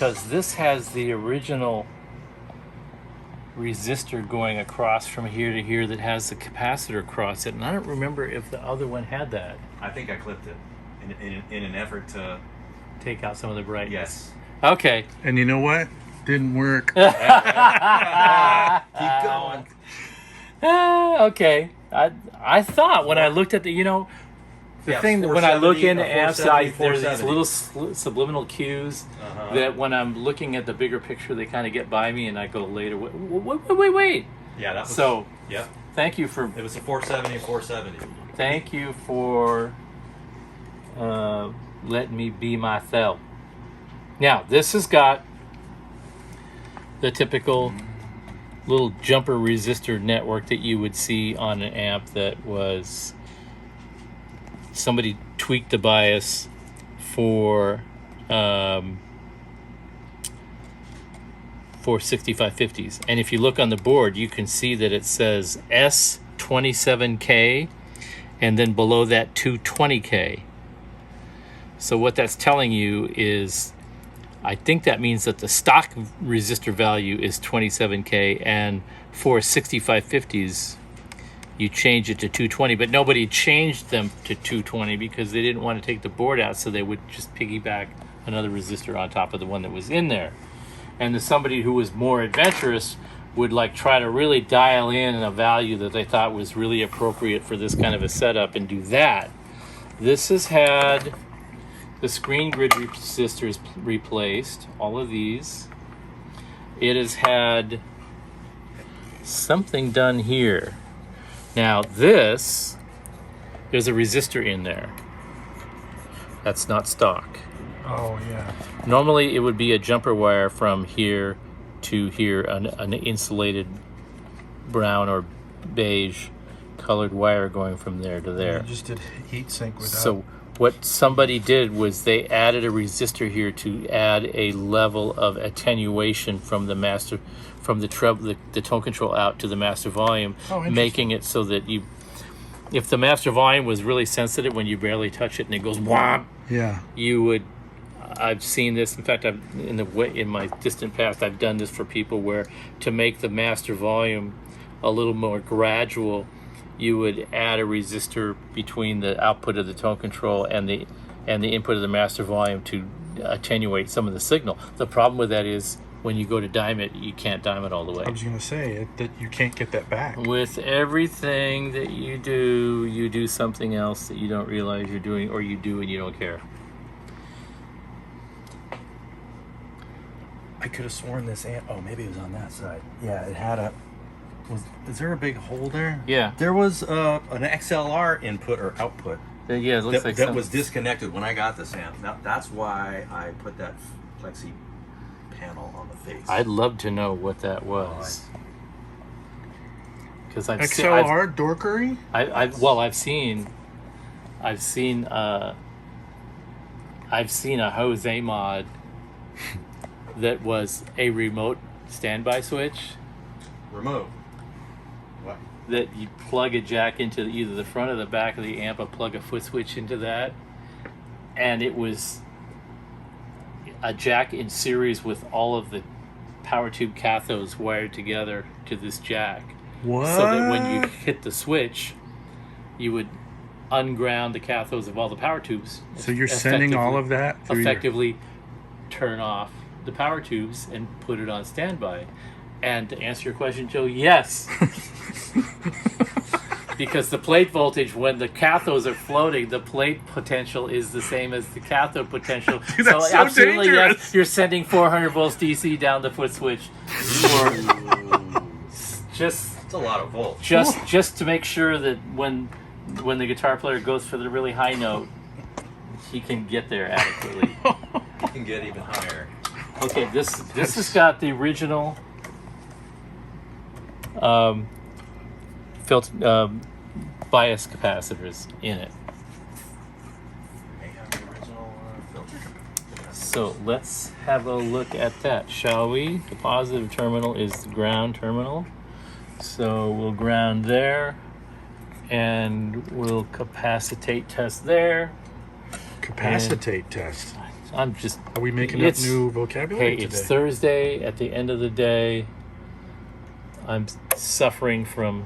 because this has the original resistor going across from here to here that has the capacitor across it, and I don't remember if the other one had that. I think I clipped it in an effort to take out some of the brightness. Yes. Okay. And you know what? Didn't work. Keep going. Okay. I thought when I looked at the, thing that when I look into amps, there's these little subliminal cues that when I'm looking at the bigger picture, they kind of get by me, and I go later, wait. Yeah, that was... So, yep. Thank you for... It was a 470. Thank you for letting me be myself. Now, this has got the typical little jumper resistor network that you would see on an amp that was... somebody tweaked the bias for 6550s, and if you look on the board, you can see that it says S27K, and then below that 220K. So what that's telling you is, I think that means that the stock resistor value is 27K, and for 6550s, you change it to 220, but nobody changed them to 220 because they didn't want to take the board out, so they would just piggyback another resistor on top of the one that was in there. And somebody who was more adventurous would try to really dial in a value that they thought was really appropriate for this kind of a setup and do that. This has had the screen grid resistors replaced, all of these. It has had something done here. Now there's a resistor in there. That's not stock. Oh, yeah. Normally it would be a jumper wire from here to here, an insulated brown or beige colored wire going from there to there. You just did heat sink with that. So what somebody did was they added a resistor here to add a level of attenuation from the master, from the treble, the tone control out to the master volume, making it so that if the master volume was really sensitive when you barely touch it and it goes whomp, you would. I've seen this. In fact, in my distant past, I've done this for people where to make the master volume a little more gradual, you would add a resistor between the output of the tone control and the input of the master volume to attenuate some of the signal. The problem with that is when you go to dime it, you can't dime it all the way. I was going to say that you can't get that back. With everything that you do something else that you don't realize you're doing, or you do and you don't care. I could have sworn this amp... Oh, maybe it was on that side. Yeah, it had a... Is there a big hole there? Yeah. There was an XLR input or output. Yeah, it looks like that was disconnected when I got this amp. That's why I put that plexi panel on the face. I'd love to know what that was. Because XLR dorkery? I've seen a Jose mod that was a remote standby switch. Remote? What? That you plug a jack into either the front or the back of the amp, or plug a foot switch into that, and it was a jack in series with all of the power tube cathodes wired together to this jack. What? So that when you hit the switch, you would unground the cathodes of all the power tubes. So you're sending all of that through effectively turn off the power tubes and put it on standby. And to answer your question, Joe, yes. Because the plate voltage, when the cathodes are floating, the plate potential is the same as the cathode potential. Dude, that's so absolutely, dangerous. yes, you're sending 400 volts DC down the foot switch. It's a lot of volts. Just to make sure that when the guitar player goes for the really high note, he can get there adequately. He can get even higher. Okay, this has got the original bias capacitors in it. May have the original filter. So let's have a look at that, shall we? The positive terminal is the ground terminal. So we'll ground there, and we'll capacitate test there. Capacitate test. I'm just. Are we making up new vocabulary Hey, today? it's Thursday. At the end of the day, I'm suffering from.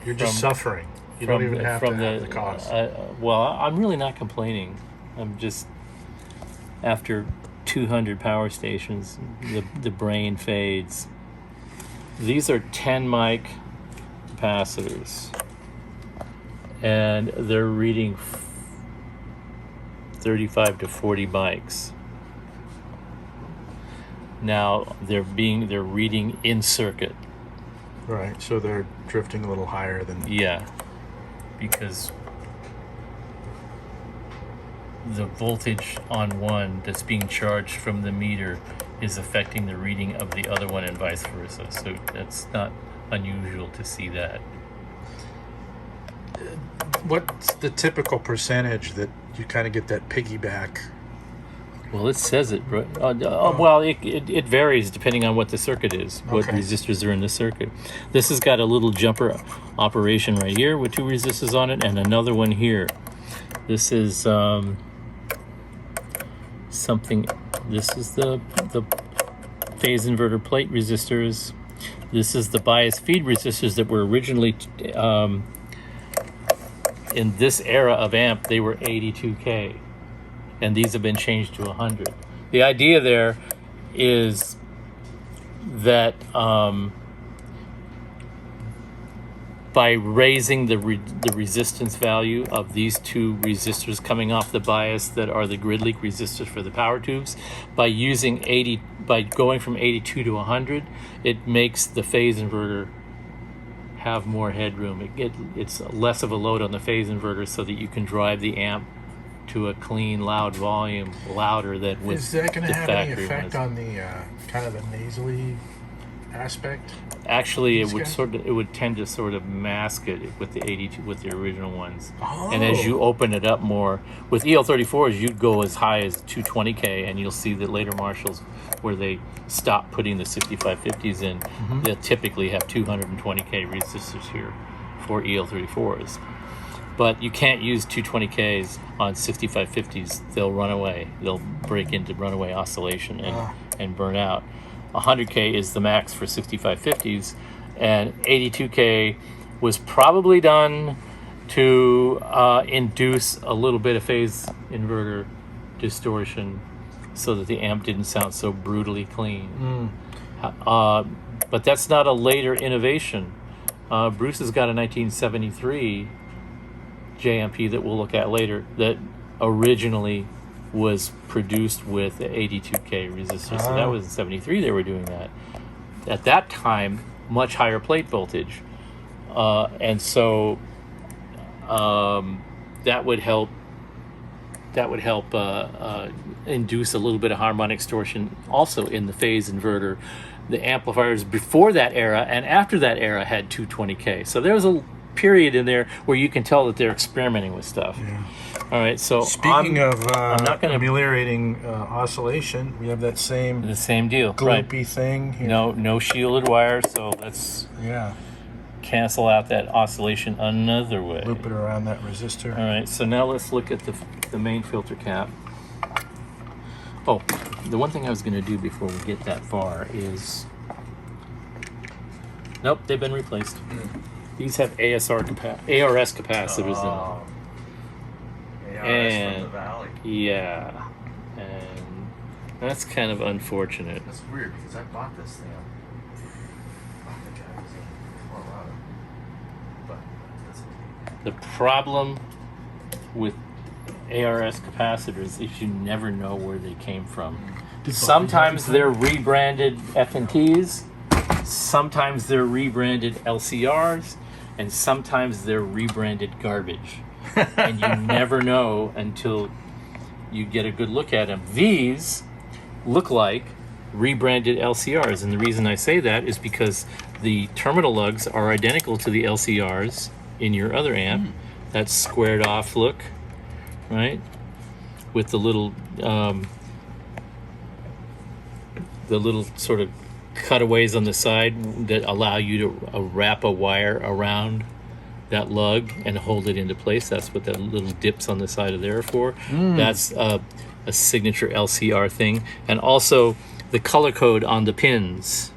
You're just suffering. You don't even have to have the cause. Well, I'm really not complaining. I'm just, after 200 power stations, the brain fades. These are 10 mic capacitors, and they're reading 35 to 40 mics. Now they're reading in circuit. Right, so they're drifting a little higher than... Yeah, because the voltage on one that's being charged from the meter is affecting the reading of the other one and vice versa. So that's not unusual to see that. What's the typical percentage that you kind of get that piggyback? Well, it says it, right? Well, it varies depending on what the circuit is, what resistors are in the circuit. This has got a little jumper operation right here with 2 resistors on it, and another one here. This is something. This is the phase inverter plate resistors. This is the bias feed resistors that were originally in this era of amp. They were 82K. And these have been changed to 100. The idea there is that by raising the resistance value of these 2 resistors coming off the bias that are the grid leak resistors for the power tubes, by going from 82 to 100, it makes the phase inverter have more headroom. It's less of a load on the phase inverter, so that you can drive the amp to a clean, loud volume, louder than with Is that going to have any effect ones. on the kind of the nasally aspect? Actually, it would tend to sort of mask it with the 82, with the original ones. Oh. And as you open it up more with EL34s, you'd go as high as 220K, and you'll see that later Marshalls, where they stop putting the 6550s in, they'll typically have 220K resistors here for EL34s. But you can't use 220Ks on 6550s. They'll run away. They'll break into runaway oscillation and burn out. 100K is the max for 6550s, and 82K was probably done to induce a little bit of phase inverter distortion so that the amp didn't sound so brutally clean. But that's not a later innovation. Bruce has got a 1973 JMP that we'll look at later that originally was produced with the 82K resistor. So that was in 73 they were doing that. At that time, much higher plate voltage. And so that would help induce a little bit of harmonic distortion also in the phase inverter. The amplifiers before that era and after that era had 220K. So there was a period in there where you can tell that they're experimenting with stuff. Yeah. All right, so speaking of ameliorating oscillation, we have that same deal, gloopy thing here. No shielded wire, so let's cancel out that oscillation another way. Loop it around that resistor. All right, so now let's look at the main filter cap. Oh, the one thing I was going to do before we get that far is... Nope, they've been replaced. These have ARS capacitors in them. ARS from the Valley. Yeah, and that's kind of unfortunate. That's weird because I bought this thing. I think I was in Colorado. But the problem with ARS capacitors is you never know where they came from. Sometimes they're rebranded F&Ts, sometimes they're rebranded LCRs, and sometimes they're rebranded garbage. And you never know until you get a good look at them. These look like rebranded LCRs, and the reason I say that is because the terminal lugs are identical to the LCRs in your other amp. That squared off look, right? With the little sort of cutaways on the side that allow you to wrap a wire around that lug and hold it into place. That's what the little dips on the side of there are for. That's a signature LCR thing. And also the color code on the pins.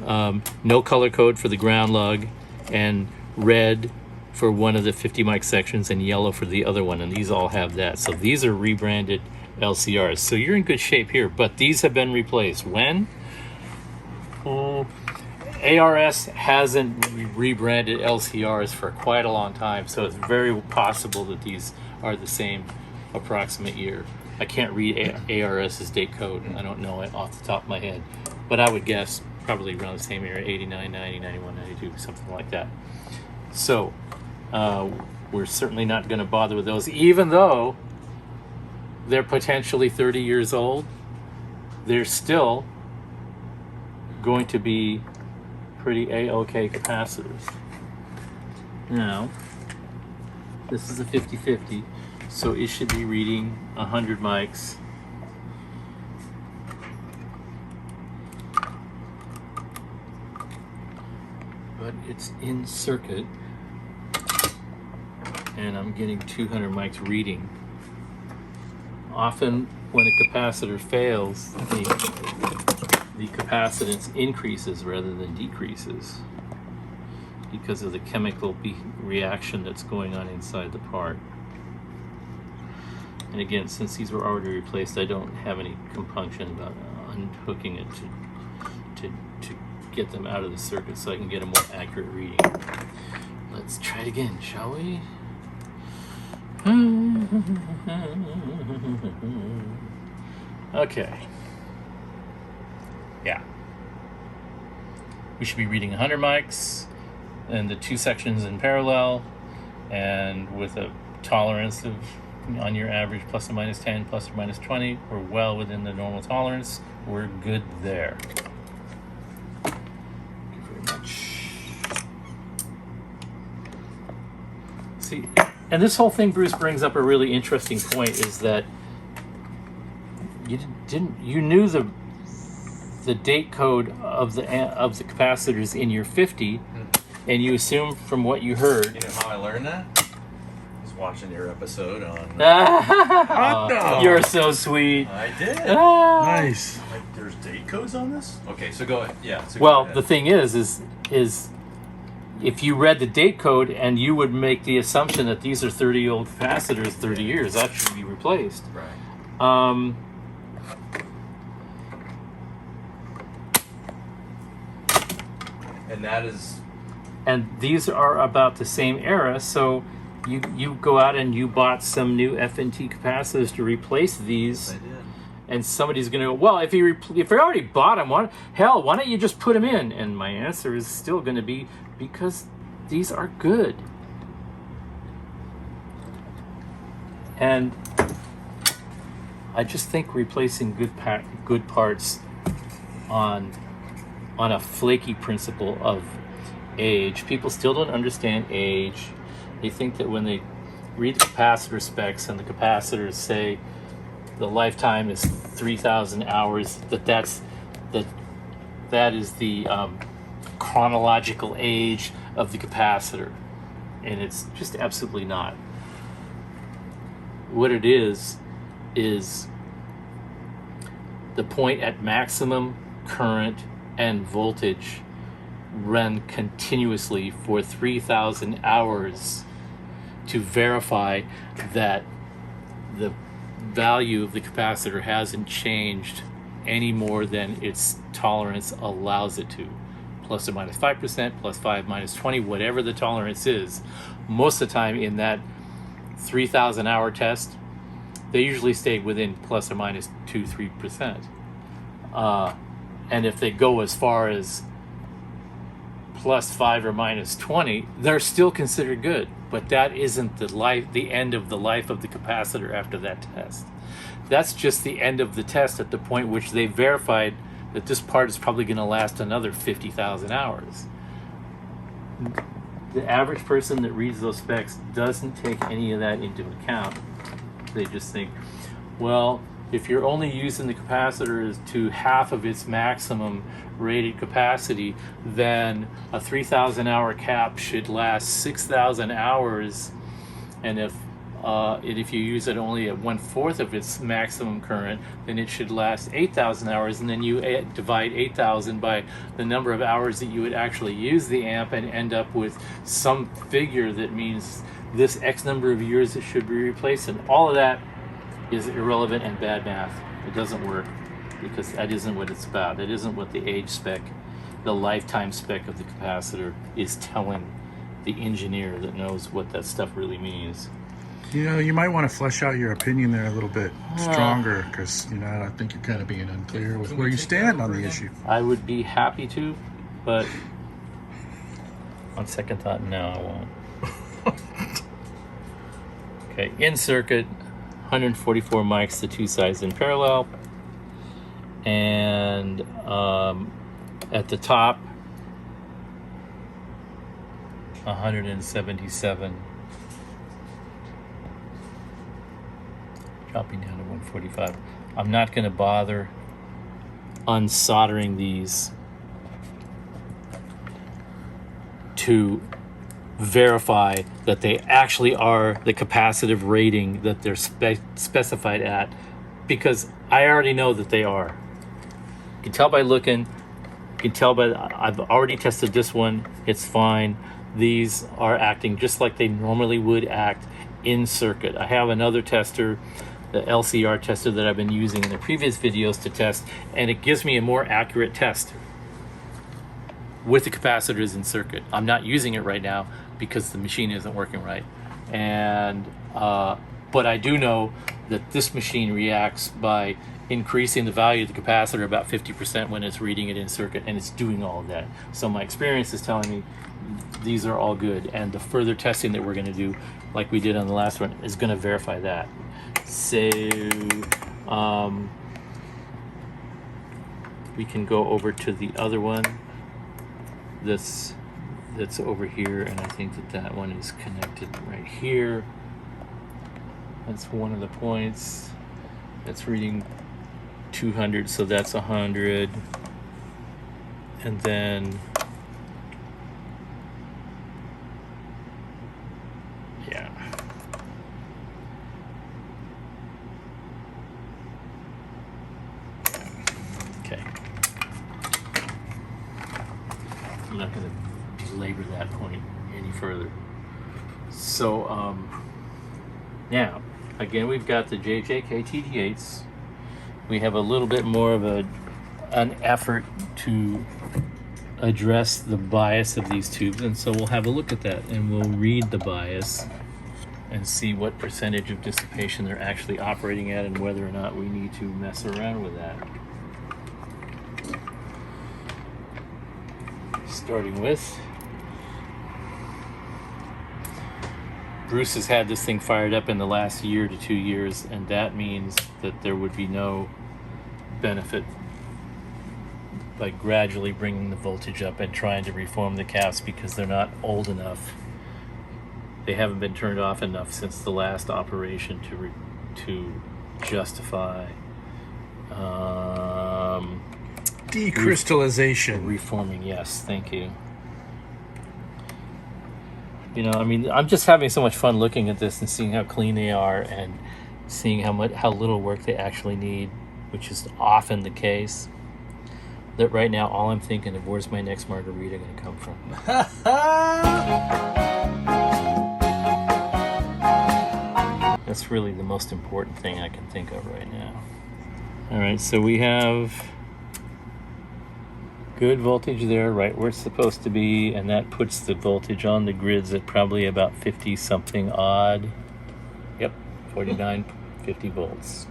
No color code for the ground lug, and red for one of the 50 mic sections and yellow for the other one. And these all have that. So these are rebranded LCRs. So you're in good shape here, but these have been replaced. When? ARS hasn't rebranded LCRs for quite a long time, so it's very possible that these are the same approximate year. I can't read ARS's date code. I don't know it off the top of my head, but I would guess probably around the same year, 89, 90, 91, 92, something like that. So we're certainly not going to bother with those, even though they're potentially 30 years old. They're still going to be pretty A-OK capacitors. Now, this is a 50-50, so it should be reading 100 mics. But it's in circuit, and I'm getting 200 mics reading. Often when a capacitor fails, the capacitance increases rather than decreases because of the chemical reaction that's going on inside the part. And again, since these were already replaced, I don't have any compunction about unhooking it to get them out of the circuit so I can get a more accurate reading. Let's try it again, shall we? Okay. Yeah. We should be reading 100 mics and the two sections in parallel, and with a tolerance of, on your average, plus or minus 10, plus or minus 20. We're well within the normal tolerance. We're good there. Thank you very much. See, and this whole thing, Bruce, brings up a really interesting point, is that you knew the date code of the capacitors in your 50, and you assumed from what you heard. You know how I learned that? I was watching your episode on. No. You're so sweet. I did. Nice. Like, there's date codes on this? Okay, so go ahead. Yeah. So Well, go ahead. the thing is if you read the date code and you would make the assumption that these are 30-year-old capacitors, 30 years, that should be replaced. Right. And that is. And these are about the same era, so you go out and you bought some new FNT capacitors to replace these. I did. And somebody's going to go, well, if you already bought them, why don't you just put them in? And my answer is still going to be, because these are good. And I just think replacing good parts on a flaky principle of age, people still don't understand age. They think that when they read the capacitor specs and the capacitors say the lifetime is 3,000 hours, that is the chronological age of the capacitor, and it's just absolutely not. What it is the point at maximum current and voltage run continuously for 3,000 hours to verify that the value of the capacitor hasn't changed any more than its tolerance allows it to. Plus or minus 5%, plus 5 minus 20, whatever the tolerance is. Most of the time in that 3,000 hour test, they usually stay within plus or minus 2-3%. And if they go as far as plus 5 or minus 20, they're still considered good. But that isn't the end of the life of the capacitor after that test. That's just the end of the test at the point which they verified that this part is probably going to last another 50,000 hours. The average person that reads those specs doesn't take any of that into account. They just think, well, If you're only using the capacitor to half of its maximum rated capacity, then a 3,000 hour cap should last 6,000 hours. And if you use it only at 1/4 of its maximum current, then it should last 8,000 hours. And then you divide 8,000 by the number of hours that you would actually use the amp and end up with some figure that means this X number of years it should be replaced. And all of that is irrelevant and bad math. It doesn't work because that isn't what it's about. It isn't what the age spec, the lifetime spec of the capacitor is telling the engineer that knows what that stuff really means. You know, you might want to flesh out your opinion there a little bit stronger, because, you know, I think you're kind of being unclear with where you stand on the issue. I would be happy to, but on second thought, no, I won't. Okay, in circuit, 144 mics, the two sides in parallel, and at the top, 177, dropping down to 145. I'm not going to bother unsoldering these to verify that they actually are the capacitive rating that they're specified at, because I already know that they are. You can tell by looking, you can tell by, I've already tested this one, it's fine. These are acting just like they normally would act in circuit. I have another tester, the LCR tester that I've been using in the previous videos to test, and it gives me a more accurate test with the capacitors in circuit. I'm not using it right now because the machine isn't working right, and but I do know that this machine reacts by increasing the value of the capacitor about 50% when it's reading it in circuit, and it's doing all of that. So my experience is telling me these are all good, and the further testing that we're going to do, like we did on the last one, is going to verify that. So we can go over to the other one that's over here, and I think that one is connected right here. That's one of the points. That's reading 200, so that's 100, and then yeah, okay. I'm not going to belabor that point any further. So now again, we've got the JJK TD8s. We have a little bit more of an effort to address the bias of these tubes, and so we'll have a look at that, and we'll read the bias and see what percentage of dissipation they're actually operating at, and whether or not we need to mess around with that. Starting with, Bruce has had this thing fired up in the last year to 2 years, and that means that there would be no benefit by gradually bringing the voltage up and trying to reform the caps, because they're not old enough. They haven't been turned off enough since the last operation to justify Decrystallization. reforming. Yes, thank you. You know, I mean, I'm just having so much fun looking at this and seeing how clean they are, and seeing how little work they actually need, which is often the case. That right now, all I'm thinking of, where's my next margarita going to come from? That's really the most important thing I can think of right now. All right, so we have good voltage there, right where it's supposed to be, and that puts the voltage on the grids at probably about 50 something odd. Yep, 49, 50 volts.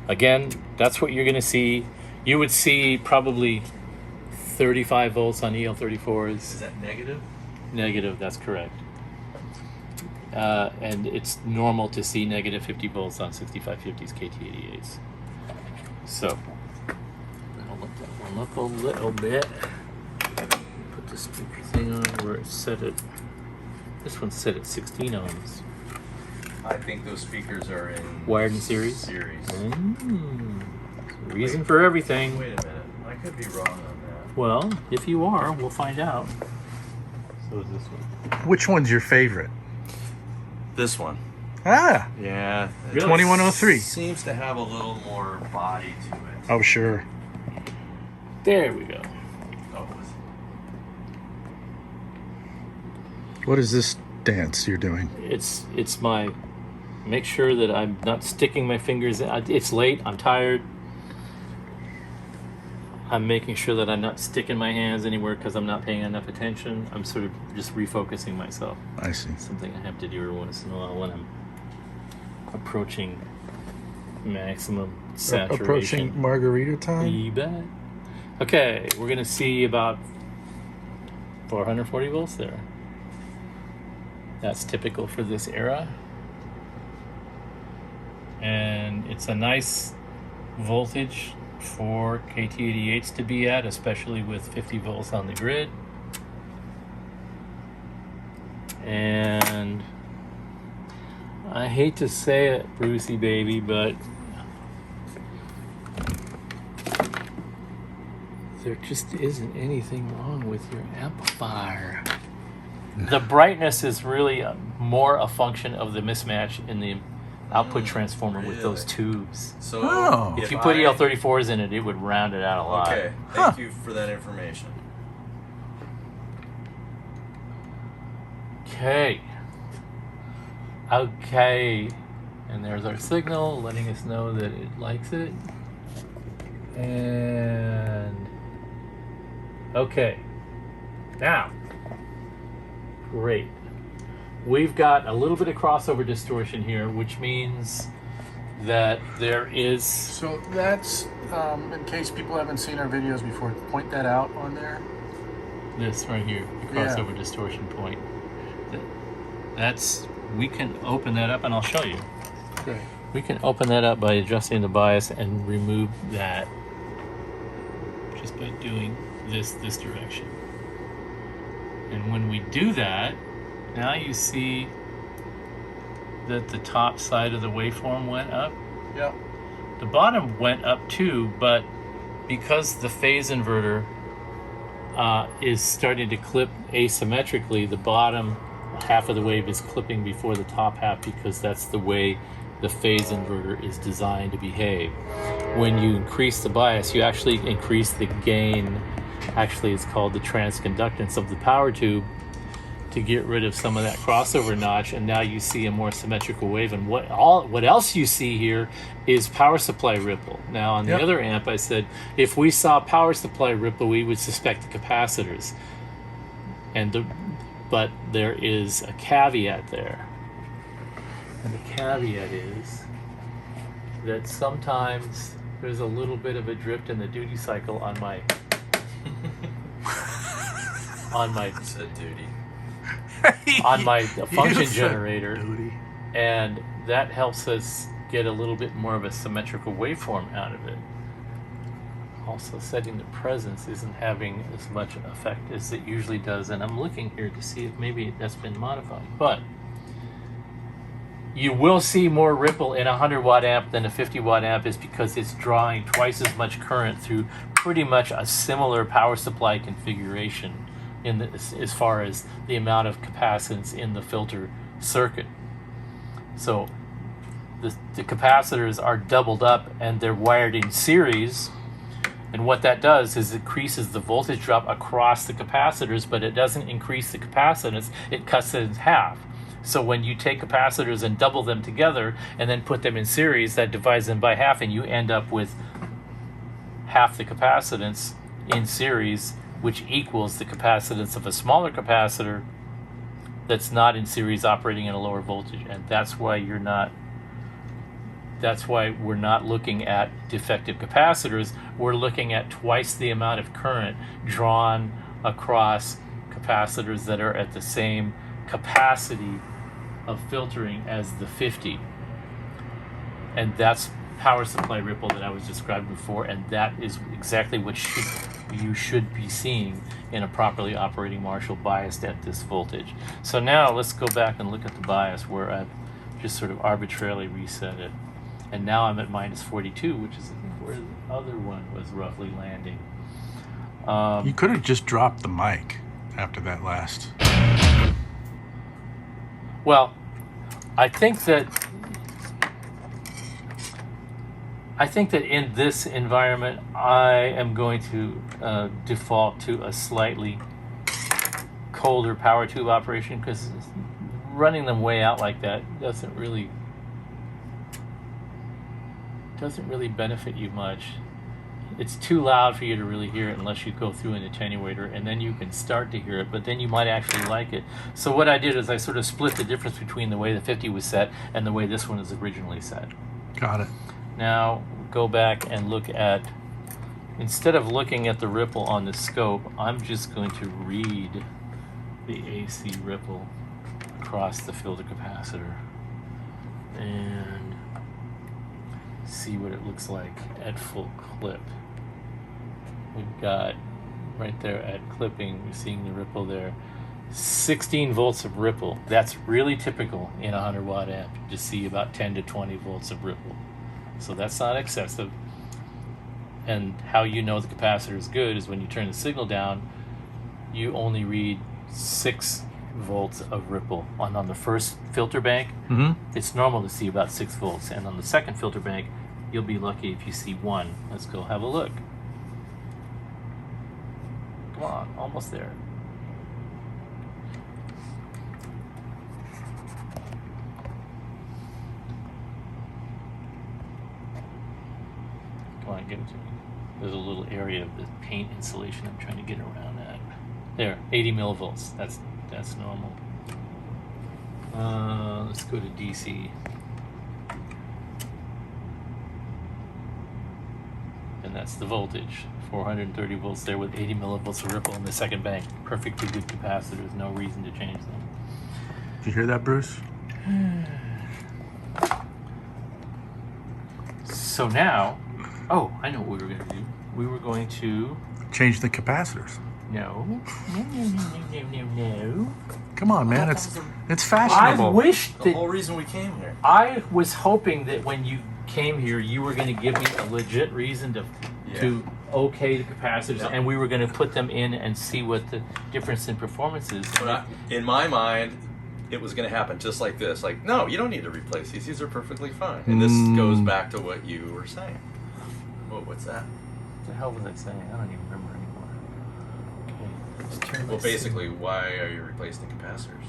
Again, that's what you're going to see. You would see probably 35 volts on EL34s. Is that negative? Negative, that's correct. And it's normal to see negative 50 volts on 6550s KT88s. So, I'll look that one up a little bit. Put the speaker thing on where it's set at. This one's set at 16 ohms. I think those speakers are in Wired in series? Series. Reason for everything. Wait a minute. I could be wrong on that. Well, if you are, we'll find out. So is this one. Which one's your favorite? This one. Ah, Yeah. Really? 2103. Seems to have a little more body to it. Oh, sure. There we go. Oh, What is this dance you're doing? It's my make sure that I'm not sticking my fingers in. It's late. I'm tired. I'm making sure that I'm not sticking my hands anywhere because I'm not paying enough attention. I'm sort of just refocusing myself. I see. Something I have to do every once in a while when I'm approaching maximum saturation. Approaching margarita time? You bet. Okay, we're going to see about 440 volts there. That's typical for this era. And it's a nice voltage for KT88s to be at, especially with 50 volts on the grid. And I hate to say it, Brucey baby, but there just isn't anything wrong with your amplifier. The brightness is really more a function of the mismatch in the output transformer with those tubes. So Oh. If you put EL34s in it, it would round it out a lot. Okay, thank you for that information. Okay. Okay. And there's our signal letting us know that it likes it. And okay. Now, great. We've got a little bit of crossover distortion here, which means that there is... So that's, in case people haven't seen our videos before, point that out on there. this right here, the crossover distortion point. That's, we can open that up and I'll show you. Okay. We can open that up by adjusting the bias and remove that just by doing this direction. And when we do that, now you see that the top side of the waveform went up. Yep. The bottom went up too, but because the phase inverter is starting to clip asymmetrically, the bottom half of the wave is clipping before the top half because that's the way the phase inverter is designed to behave. When you increase the bias, you actually increase the gain. Actually, it's called the transconductance of the power tube to get rid of some of that crossover notch, and now you see a more symmetrical wave. And what else you see here is power supply ripple. Now on the other amp, I said if we saw power supply ripple, we would suspect the capacitors. But there is a caveat there. And the caveat is that sometimes there's a little bit of a drift in the duty cycle on my It's a duty. on my function generator, and that helps us get a little bit more of a symmetrical waveform out of it. Also, setting the presence isn't having as much effect as it usually does, and I'm looking here to see if maybe that's been modified. But you will see more ripple in a 100 watt amp than a 50 watt amp is because it's drawing twice as much current through pretty much a similar power supply configuration as far as the amount of capacitance in the filter circuit. So the capacitors are doubled up and they're wired in series, and what that does is it increases the voltage drop across the capacitors, but it doesn't increase the capacitance, it cuts it in half. So when you take capacitors and double them together and then put them in series, that divides them by half, and you end up with half the capacitance in series, which equals the capacitance of a smaller capacitor that's not in series operating at a lower voltage. And that's why we're not looking at defective capacitors. We're looking at twice the amount of current drawn across capacitors that are at the same capacity of filtering as the 50. And that's power supply ripple that I was describing before, and that is exactly what you should be seeing in a properly operating Marshall biased at this voltage. So now let's go back and look at the bias where I've just sort of arbitrarily reset it. And now I'm at minus 42, which is I think where the other one was roughly landing. You could have just dropped the mic after that last. Well, I think that in this environment, I am going to default to a slightly colder power tube operation, because running them way out like that doesn't really benefit you much. It's too loud for you to really hear it unless you go through an attenuator, and then you can start to hear it, but then you might actually like it. So what I did is I sort of split the difference between the way the 50 was set and the way this one is originally set. Got it. Now go back and look at, instead of looking at the ripple on the scope, I'm just going to read the AC ripple across the filter capacitor and see what it looks like at full clip. We've got right there at clipping, you're seeing the ripple there, 16 volts of ripple. That's really typical in a 100 watt amp to see about 10 to 20 volts of ripple. So that's not excessive. And how you know the capacitor is good is when you turn the signal down, you only read 6 volts of ripple. On the first filter bank, it's normal to see about 6 volts. And on the second filter bank, you'll be lucky if you see 1. Let's go have a look. Come on, almost there. Come on, give it to me. There's a little area of the paint insulation I'm trying to get around that. There, 80 millivolts. That's normal. Let's go to DC. And that's the voltage. 430 volts there with 80 millivolts of ripple in the second bank. Perfectly good capacitors. No reason to change them. Did you hear that, Bruce? So now, oh, I know what we were going to do. We were going to Change the capacitors. no. Come on, man. It's I fashionable. wish The that whole reason we came here. I was hoping that when you came here, you were going to give me a legit reason to okay the capacitors, Yep. and we were going to put them in and see what the difference in performance is. But in my mind, it was going to happen just like this. Like, no, you don't need to replace these. These are perfectly fine. And this goes back to what you were saying. What's that? What the hell was I saying? I don't even remember anymore. Okay, let's turn Well, this basically, why are you replacing the capacitors?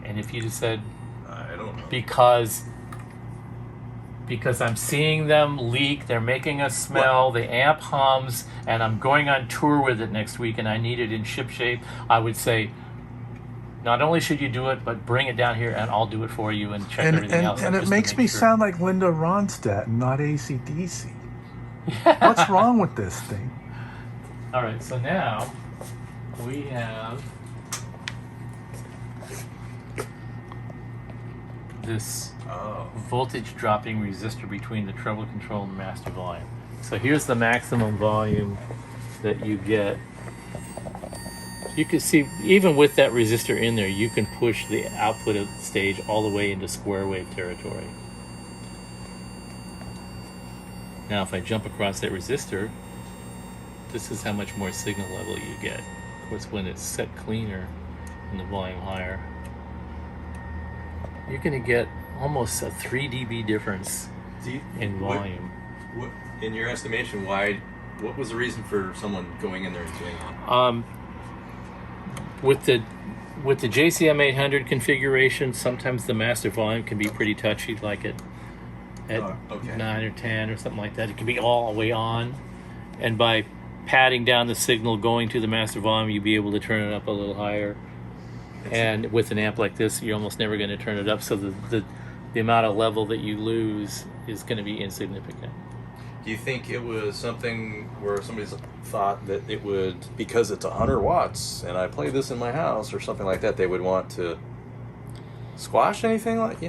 And if you just said I don't know. because I'm seeing them leak, they're making a smell, the amp hums, and I'm going on tour with it next week and I need it in ship shape, I would say, not only should you do it, but bring it down here and I'll do it for you and check everything else. And just it to makes make me sure. sound like Linda Ronstadt, not AC/DC. What's wrong with this thing? All right, so now we have this voltage dropping resistor between the treble control and master volume. So here's the maximum volume that you get. You can see, even with that resistor in there, you can push the output of the stage all the way into square wave territory. Now, if I jump across that resistor, this is how much more signal level you get. Of course, when it's set cleaner and the volume higher, you're going to get almost a 3 dB difference in volume. What, in your estimation, what was the reason for someone going in there and doing that? With the JCM 800 configuration, sometimes the master volume can be pretty touchy, like at 9 or 10 or something like that. It can be all the way on, and by patting down the signal going to the master volume, you'll be able to turn it up a little higher. And with an amp like this, you're almost never going to turn it up, so the amount of level that you lose is going to be insignificant. Do you think it was something where somebody's thought that it would, because it's 100 watts and I play this in my house or something like that, they would want to squash anything like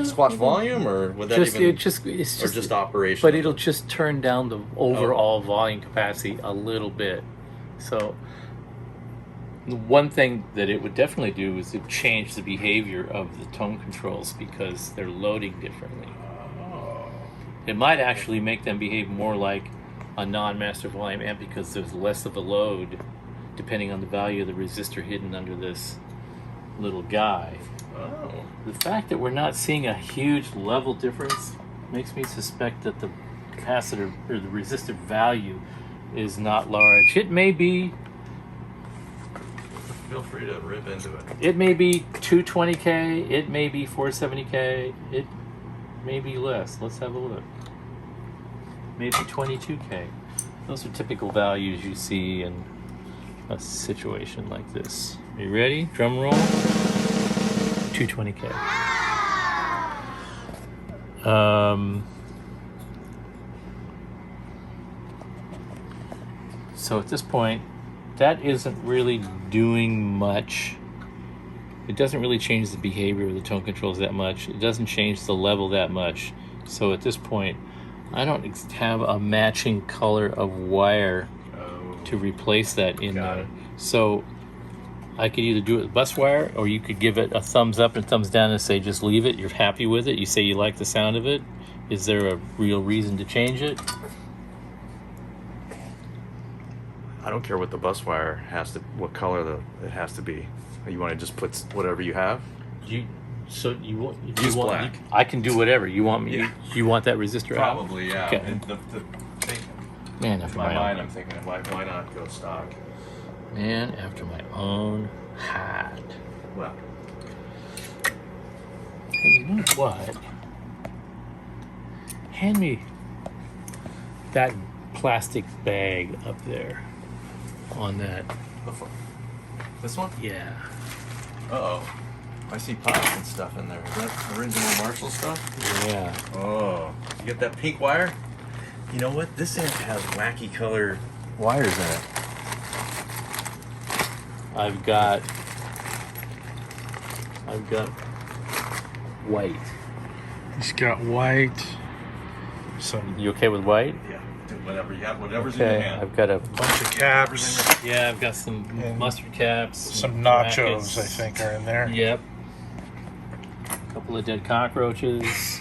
squash volume, or would that just operation? But it'll just turn down the overall volume capacity a little bit. So The one thing that it would definitely do is it change the behavior of the tone controls because they're loading differently. Oh. It might actually make them behave more like a non-master volume amp because there's less of a load depending on the value of the resistor hidden under this little guy. Oh. The fact that we're not seeing a huge level difference makes me suspect that the capacitor or the resistor value is not large. It may be Feel free to rip into it. It may be 220K, it may be 470K, it may be less. Let's have a look. Maybe 22K. Those are typical values you see in a situation like this. Are you ready? Drum roll. 220K. So at this point, that isn't really doing much. It doesn't really change the behavior of the tone controls that much. It doesn't change the level that much. So at this point, I don't have a matching color of wire to replace that in Got there. it. So I could either do it with bus wire, or you could give it a thumbs up and thumbs down and say just leave it. You're happy with it. You say you like the sound of it. Is there a real reason to change it? I don't care what the bus wire has to, what color it has to be. You want to just put whatever you have? You want Use black. I can do whatever you want me. Yeah. You want that resistor out? Probably, yeah. Okay. And Man in after my my mind, own. I'm thinking, why not go stock? Man after my own heart. Well, Hey, you know what? Hand me that plastic bag up there on that. this one? Yeah. Uh-oh. I see pots and stuff in there. Is that original Marshall stuff? Yeah. Oh. You get that pink wire? You know what? This amp has wacky color wires in it. I've got white. He's got white. Some You okay with white? Yeah. Do whatever you have, whatever's in your Okay. hand. I've got a bunch of caps. yeah. I've got some And mustard caps. Some nachos, brackets. I think, are in there. Yep. A couple of dead cockroaches.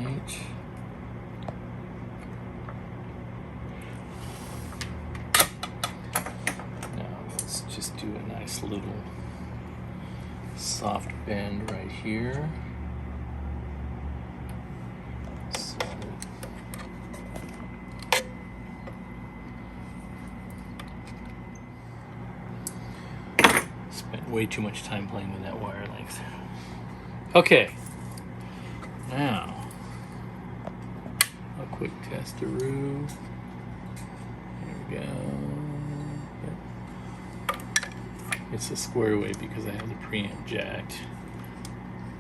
Right. Now let's just do a nice little soft bend right here. So spent way too much time playing with that wire length. Okay. Now a quick testaroo. There we go. Yep. It's a square wave because I have the preamp jacked.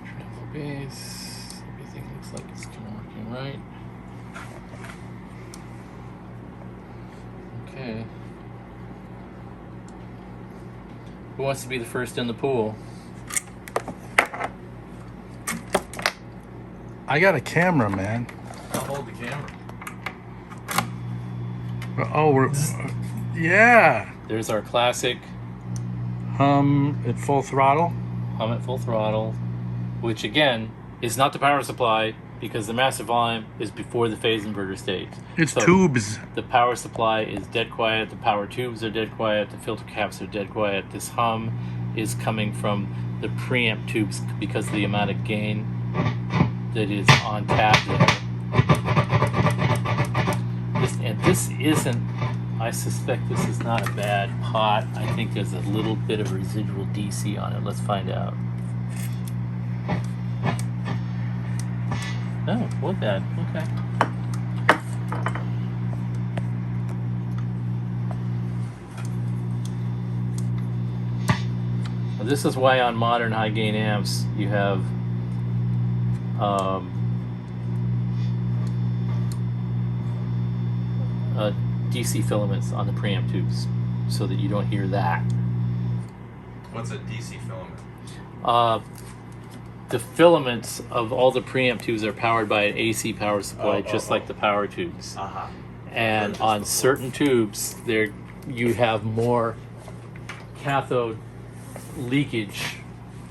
Treble bass. Everything looks like it's kind of working right. Okay. Who wants to be the first in the pool? I got a camera, man. I'll hold the camera. Oh, we're yeah. There's our classic At full throttle. hum at full throttle, which again is not the power supply because the master volume is before the phase inverter stage. It's So tubes. the power supply is dead quiet, the power tubes are dead quiet, the filter caps are dead quiet. This hum is coming from the preamp tubes because of the amount of gain that is on tap there. This isn't, I suspect this is not a bad pot. I think there's a little bit of residual DC on it. Let's find out. Oh, what bad? Okay. Well, this is why on modern high gain amps you have DC filaments on the preamp tubes so that you don't hear that. What's a DC filament? the filaments of all the preamp tubes are powered by an AC power supply, just like the power tubes. Uh-huh. And on certain tubes, there you have more cathode leakage,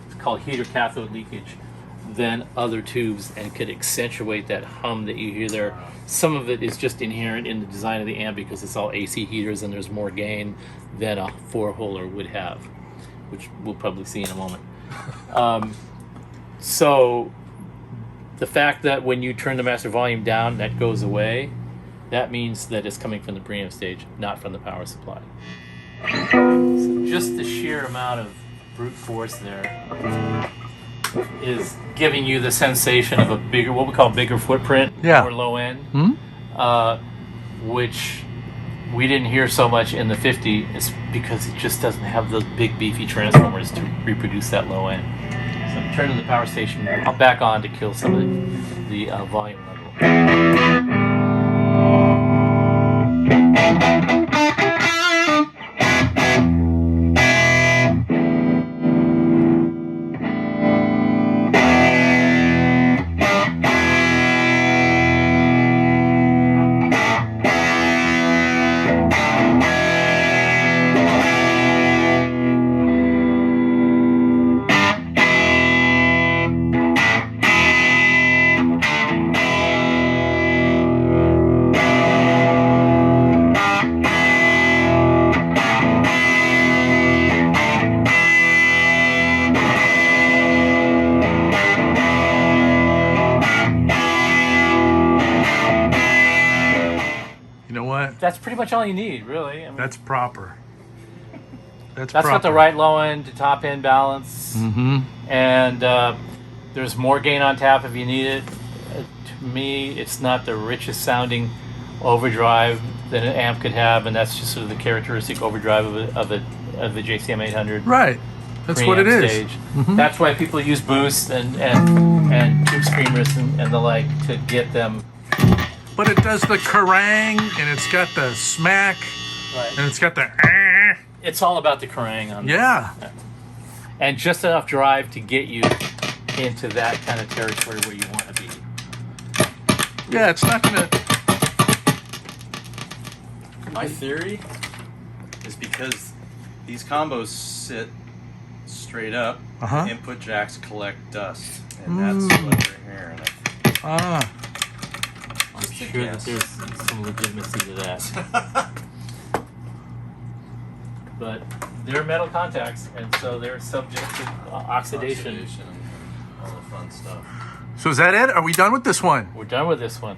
it's called heater cathode leakage, than other tubes, and could accentuate that hum that you hear there. Some of it is just inherent in the design of the amp because it's all AC heaters and there's more gain than a four-holer would have, which we'll probably see in a moment. So the fact that when you turn the master volume down, that goes away, that means that it's coming from the preamp stage, not from the power supply. So just the sheer amount of brute force there is giving you the sensation of a bigger, what we call bigger footprint, or low end, which we didn't hear so much in the 50. It's because it just doesn't have those big beefy transformers to reproduce that low end. So I'm turning the power station back on to kill some of the volume level. That's pretty much all you need, really. I mean, That's proper. That's got the right low end to top end balance, and there's more gain on tap if you need it. To me, it's not the richest sounding overdrive that an amp could have, and that's just sort of the characteristic overdrive of the JCM 800. Right. That's what it is. Stage. That's why people use boosts and tube screamers and the like to get them. But it does the kerrang, and it's got the smack, and it's got the. It's all about the kerrang on this. Yeah. And just enough drive to get you into that kind of territory where you want to be. Yeah, it's not gonna. My theory is because these combos sit straight up, input jacks collect dust, and that's what they're hearing. I'm sure that there's some legitimacy to that. But they're metal contacts, and so they're subject to oxidation. And all the fun stuff. So is that it? Are we done with this one? We're done with this one.